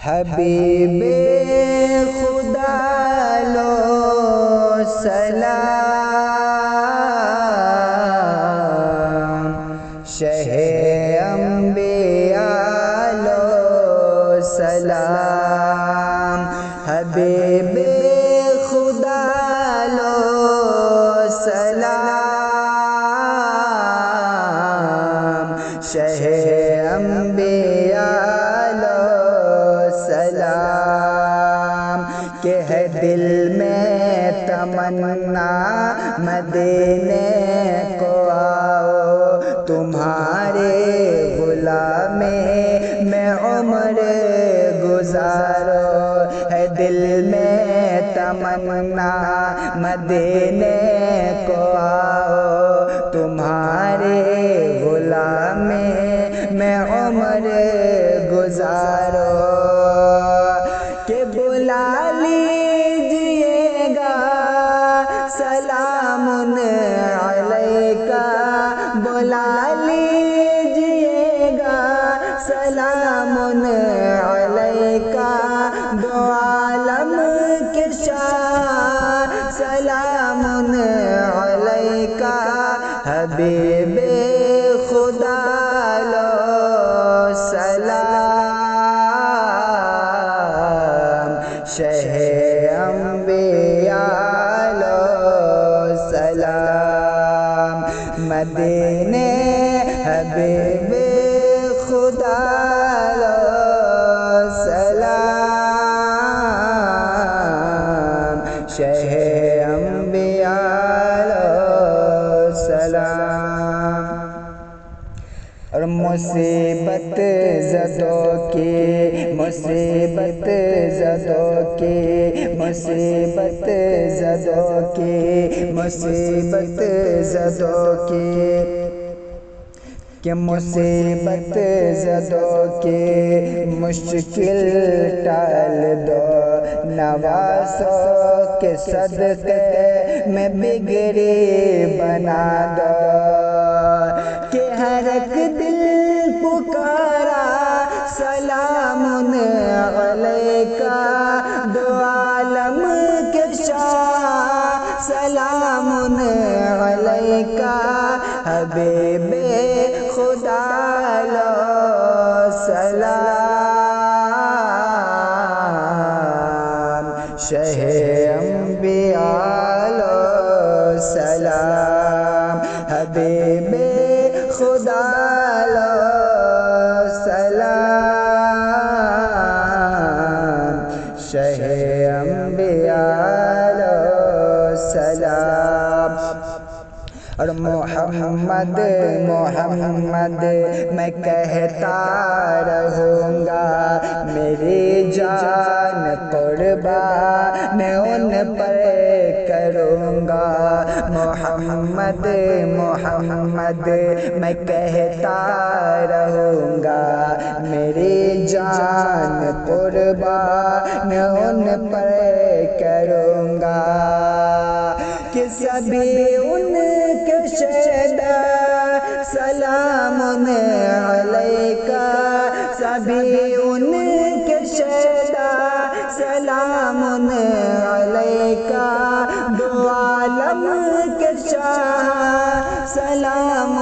حبیب خدا لو سلام، شہ انبیاء لو سلام، حبیب خدا لو سلام، شہ انبیاء لو سلام، کہ ہے دل میں تمنا مدینے کو آؤ، تمہارے غلامی میں عمر گزارو، ہے دل میں تمنا مدینے کو آؤ، تمہارے غلامی میں عمر گزارو، کہ بلا لیجئے گا سلام علیکہ، بلا لیجئے گا سلام علیکہ، دو عالم کے شاہ سلام علیکہ، حبیب خدا لو سلام، شہ انبیاء لو سلام، مدینے حبیب خدا لو سلام، شہ انبیاء لو سلام، اور مصیبت زدوں کی، مصیبت زدوں کی، مصیبت زدوں کی، مصیبت زدوں کی، کہ مصیبت زدوں کی مشکل ٹال دو، نوازوں کے صدقے میں بگڑی بنا دو، کہ ہر ایک دل پکارا سلام علیکہ، دو عالم کے شاہ سلام علیکہ، حبیب خدا لو سلام، شہ انبیاء لو سلام، حبیب خدا لو سلام، شہ انبیاء لو سلام، اور محمد محمد میں کہتا رہوں گا، میری جان قربان میں ان پر کروں گا، محمد محمد میں کہتا رہوں گا، میری جان قربان میں ان پر کروں گا، کہ سبھی ان کے شہدا سلام علیکہ، سبھی ان کے شہدا سلام علیکہ، دو عالم کے شاہ سلام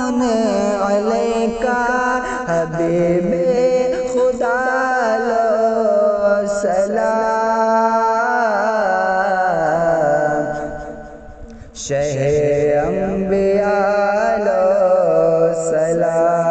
علیکہ، حبیب خدا لو سلام، شہ انبیاء لو سلام۔